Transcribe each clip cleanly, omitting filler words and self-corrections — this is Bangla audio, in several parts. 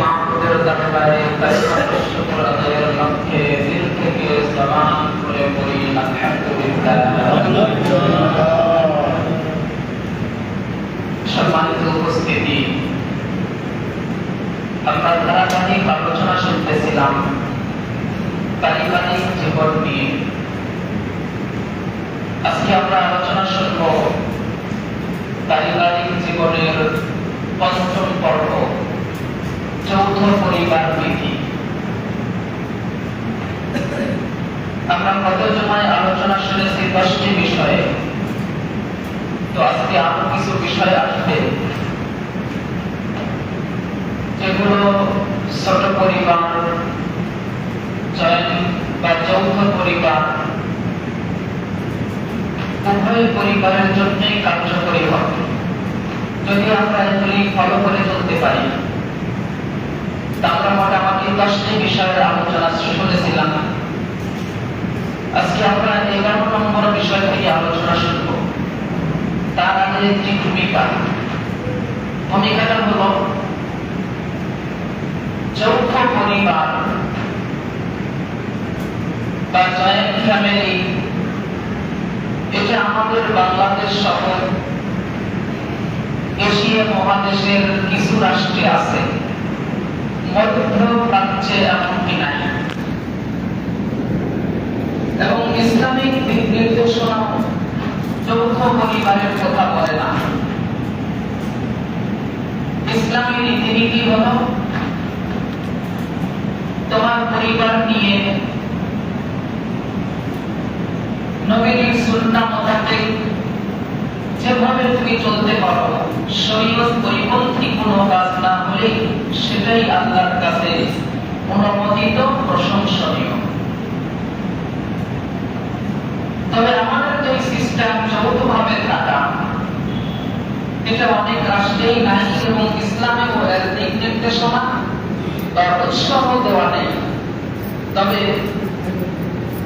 মাহমুদের দরবারে তার শুকর আদায়ের লক্ষ্যে দিল থেকে সালাম করে বলি আলহামদুলিল্লাহ। সম্মানিত উপস্থিতি, আমরা ধারাবাহিক আলোচনা শুনতেছিলাম পারিবারিক জীবন নিয়ে। আজকে আমরা আলোচনা শুনব পারিবারিক জীবনের পঞ্চম পর্ব, যৌথ পরিবার বিধি। আমরা গত জমায় আলোচনা শুনেছি 10টি বিষয়ে, তো আজকে আরো কিছু বিষয় আসবে যেগুলো ছোট পরিবার, জয়েন্ট বা যৌথ পরিবার উভয় পরিবারের জন্যই কার্যকরী হবে যদি আমরা এগুলি ফলো করে চলতে পারি। আমরা মোটামুটি 10টি বিষয়ের আলোচনা শুনেছিলাম। আজকে আমরা 11 নম্বর বিষয় থেকে আলোচনা শুনব। তার আগে একটি ভূমিকাটা হলো যৌথ পরিবার বা জয়েন্ট ফ্যামিলি। এটা আমাদের বাংলাদেশ সহ এশিয়া মহাদেশের কিছু রাষ্ট্রে আছে, মধ্যপ্রাচ্যে এমনকি নাই। এবং ইসলামিক দিক নির্দেশনা যৌথ পরিবারের কথা বলে না। ইসলামী রীতিনীতি হল তোমার পরিবার নিয়ে নবীর সুন্নাহ মোতাবেক যেভাবে তুমি চলতে পারো, শরীয়ত পরিপন্থী কোনো কাজ না হলে সেটাই আল্লাহর কাছে অনুমোদিত, প্রশংসনীয়। তবে আমাদের যে সিস্টেম যৌথভাবে থাকা, এটা অনেক রাষ্ট্রেই নাই এবং ইসলামে ও এর দিক নির্দেশনা বা উৎসাহ দেওয়া নেই। তবে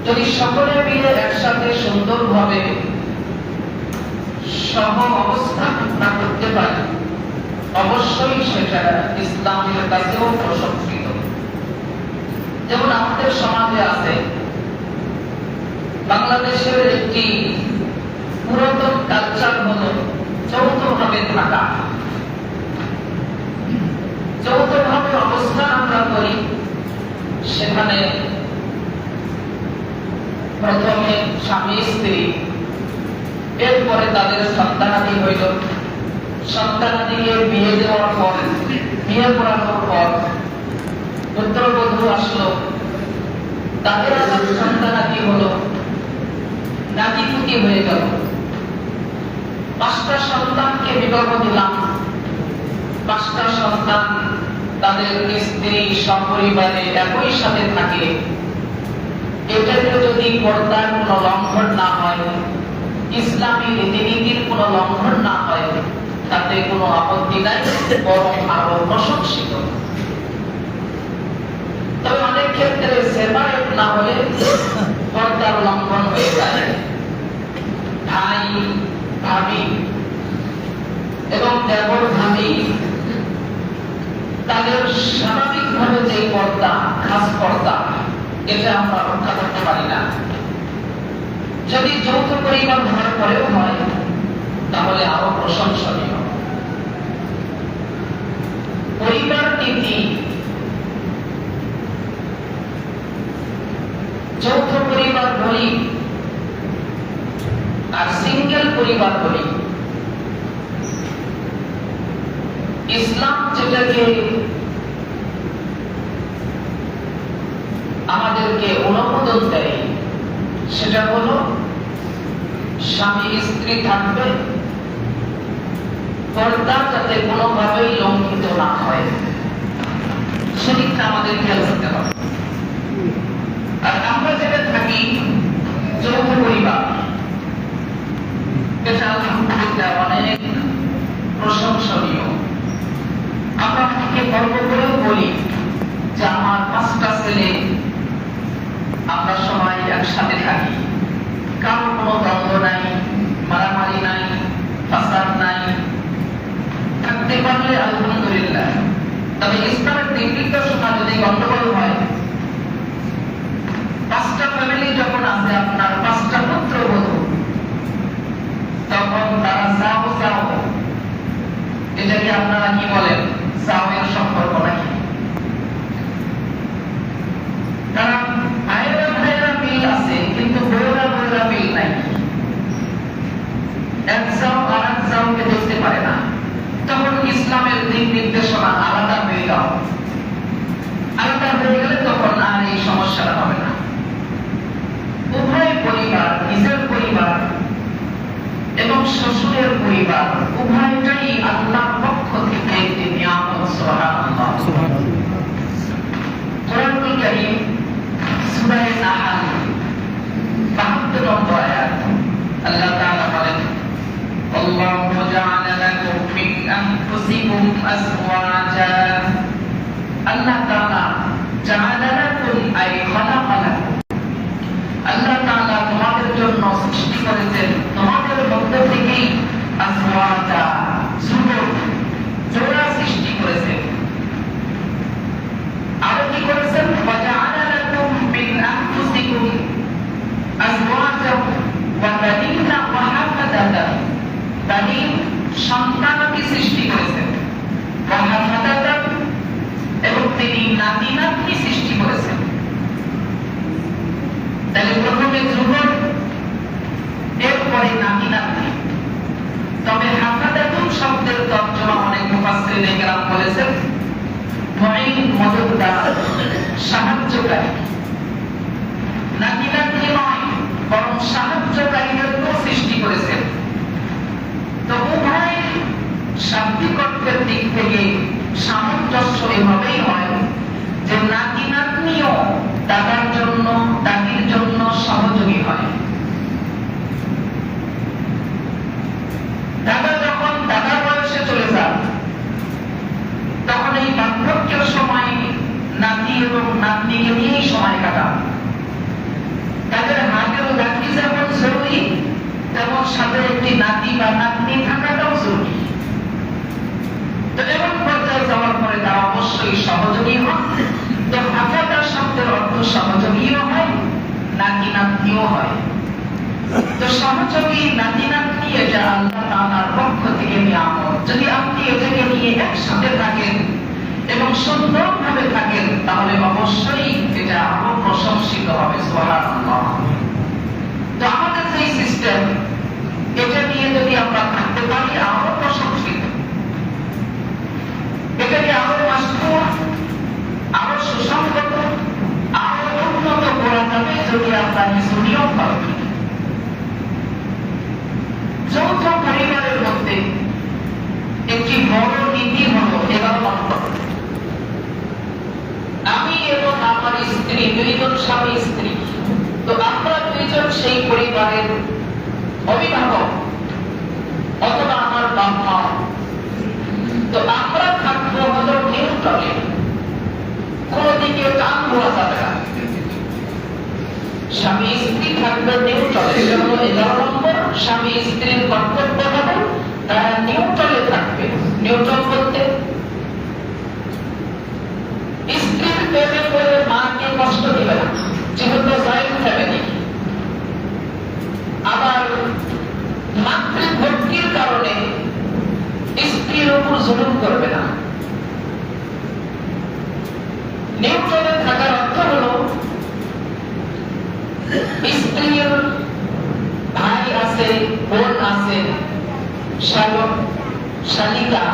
যদি সকলে মিলে একসাথে সুন্দরভাবে সহ অবস্থান না করতে পারে, অবশ্যই সেটা ইসলামের কাছেও প্রশংসিত। যেমন আমাদের সমাজে আছে, বাংলাদেশের একটি পুরাতন কালচার হলো যৌথভাবে থাকা। যৌথভাবে অবস্থান আমরা করি, সেখানে প্রথমে স্বামী স্ত্রী, এরপরে তাদের সন্তানাদি হইল, সন্তানাদিকে বিয়ে দেওয়ার পর, বিয়ে করানোর পর পুত্রবধূ আসলো, তাদের আবার সন্তানাদি হলো, নাতিপুতি হয়ে গেল। 5টা সন্তানকে বিবাহ দিলাম, 5টা সন্তান তাদের স্ত্রী সপরিবারে একই সাথে থাকে। এটাতে যদি পর্দার কোনো লঙ্ঘন না হয়, ইসলামী রীতিনীতির কোনো লঙ্ঘন না হয়, তাতে কোনো আপত্তি নাই, বরং আরো প্রশংসিত। তবে অনেক ক্ষেত্রে সেপারেট না হলে পর্দার লঙ্ঘন হয়ে যায়। ভাই ভাবি এবং দেবর ভাবি, তাদের স্বাভাবিকভাবে যে পর্দা, খাস পর্দা, এটা আমরা রক্ষা করতে পারি না। যদি যৌথ পরিবার হওয়ার পরেও হয়, তাহলে আরো প্রশংসনীয়। পরিবার নীতি, যৌথ পরিবার বলি আর সিঙ্গেল পরিবার বলি, ইসলাম যেটাকে আমাদেরকে অনুমোদন দেয়, সেটা হলো স্বামী স্ত্রী থাকবে, পর্দা যাতে কোনোভাবেই লঙ্ঘিত না হয়, সেদিকটা আমাদের খেয়াল করতে হবে। আর আমরা যেটা থাকি যৌথ পরিবার, এটা আলহামদুলিল্লাহ অনেক প্রশংসনীয়। আমরা অনেকে গর্ব করেও বলি যে আমার 5টা ছেলে, আমরা সবাই একসাথে থাকি, কারো কোনো দ্বন্দ্ব নাই, মারামারি নাই, ফাসাদ নাই। থাকতে পারলে আলহামদুলিল্লাহ। দিক নির্দেশনা যদি গন্ডগোল হয়, 5টা ফ্যামিলি যখন আছে আপনার 5টা পুত্রবধূ, তখন তারা যাও যাও, এটাকে আপনারা কি বলেন, যাওয়ের সম্পর্ক নাকি? তারা ভাইরা ভাইরা মিল আছে, কিন্তু বউরা বউরা মিল নাই। এক যাও আর এক যাওকে দেখতে পারে না। তখন ইসলামের দিক নির্দেশনা আলাদা হয়ে যাও, আলাদা হয়ে গেলে তখন আর এই সমস্যাটা হবে না। উভয় পরিবার, নিজের পরিবার এবং শ্বশুরের পরিবার, উভয়টাই আল্লাহর পক্ষ থেকে একটি নিয়ামত। সুবহানাল্লাহ। কোরআনুল কারীম সূরা নাহল 72 নম্বর আয়াত, আল্লাহ তাআলা বলেন, আল্লাহু জাআলা লাকুম মিন আনফুসিকুম আজওয়াজা। আল্লাহ তাআলা জাআলা লাকুম আই খালাকা লাকুম, আল্লাহ তাআলা তোমাদের জন্য সৃষ্টি করেছেন, তোমাদের মধ্য থেকেই আজওয়াজা, জোড়া সৃষ্টি করেছেন। আর কি করেছেন? ওয়াজআলা লাকুম মিন আনফুসিকুম আজওয়াজা ওয়া বানিনা ওয়া হাফাদাতান। বানিন সন্তানকে সৃষ্টি করেছেন, ওয়া হাফাদাতান এবং তিনি নাতি নাতনি সৃষ্টি করেছেন। তাহলে প্রথমে যুবক, এরপরে নাতি নাতনি। তবে হাফাদাতুন শব্দের তর্জমা অনেক মুফাসসিরিনে কেরাম বলেছেন মুঈন, মদদগার, সাহায্যকারী। নাতি নাতনি নয়, বরং সাহায্যকারীদেরকেও সৃষ্টি করেছেন। তো উভয় শাব্দিক অর্থের দিক থেকে সামঞ্জস্য এভাবেই হয় যে নাতি নাতনিও দাদার জন্য, দাদির জন্য সহযোগী হয়। দাদা যখন দাদার বয়সে চলে যান, তখন এই বার্ধক্যের সময় নাতি এবং নাতনিকে নিয়েই সময় কাটান। তাদের হাতেও লাঠি যেমন জরুরি, তেমন সাথে একটি নাতি বা নাতনি থাকাটাও জরুরি। তো এমন পর্যায়ে যাওয়ার পরে তারা অবশ্যই সহযোগী হন। তো হাফাদা শব্দের অর্থ সহযোগীও হয়, নাতি নাতনিও হয়। তো সহযোগী নাতি নাতনি এটা আল্লাহ তাআলার পক্ষ থেকে নিয়ামত। যদি আপনি এটাকে নিয়ে একসাথে থাকেন এবং সুন্দরভাবে থাকেন, তাহলে অবশ্যই এটা আরো প্রশংসিত হবে। সুবহানাল্লাহ। তো আমাদের যে সিস্টেম, এটা নিয়ে যদি আমরা থাকতে পারি, আরো প্রশংসিত, এটাকে আরো মাসকুর, আরো সুসংগত, আরো উন্নত করা যাবে যদি আমরা কিছু নিয়ম পালন করি। যৌথ পরিবারের মধ্যে একটি বড় নীতি হলো 11 নম্বর। আমি এবং আমার স্ত্রী, দুইজন স্বামী স্ত্রী, তো আমরা দুইজন সেই পরিবারের অভিভাবক অথবা আমার বাবা। তো আমরা থাকবো হলো নিউট্রালে, কোন দিকে টান দেওয়া যাবে না। স্বামী স্ত্রী থাকবে নিউট্রালে, এটা হলো 11 নম্বর। স্বামী স্ত্রীর কর্তব্য হবে তারা নিউট্রালে থাকবে। নিউট্রাল বলতে স্ত্রীর প্রেমে পড়ে মাকে কষ্ট দিবে না, যেহেতু জয়েন্ট ফ্যামিলি। আবার মাতৃভক্তির কারণে স্ত্রীর উপর জুলুম করবে না। নিউট্রালে থাকার অর্থ হলো স্ত্রীর ভাই আছে, বোন আছে, শালক শালিকা,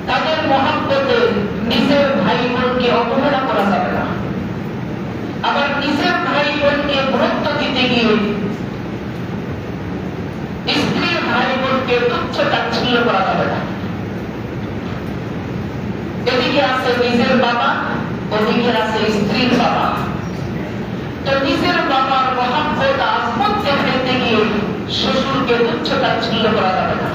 তাদের মহব্বতে নিজের ভাই বোনকে অবহেলা করা যাবে না। আবার নিজের ভাই বোনকে গুরুত্ব দিতে গিয়ে স্ত্রীর ভাই বোনকে তুচ্ছ তাচ্ছিল্য করা যাবে না। এদিকে আছে নিজের বাবা, ওদিকে আছে স্ত্রীর বাবা। তো নিজের বাবার মহব্বত আজমত দেখাইতে গিয়ে শ্বশুরকে তুচ্ছ তাচ্ছিল্য করা যাবে না।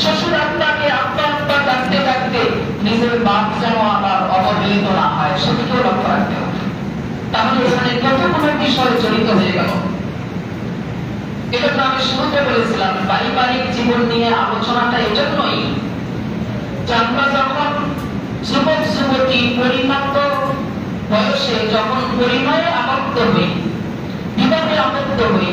শ্বশুর আব্বাকে আব্বা আব্বা ডাকতে ডাকতে নিজের বাপ যেন আবার অবহেলিত না হয়, সেদিকেও লক্ষ্য রাখতে হবে। তাহলে এখানে কতগুলো বিষয় জড়িত হয়ে গেল। এজন্য আমি শুরুতে বলেছিলাম পারিবারিক জীবন নিয়ে আলোচনাটা এজন্যই যে আমরা যখন যখন পরিণয়ে আবদ্ধ হই, বিবাহে আবদ্ধ হই,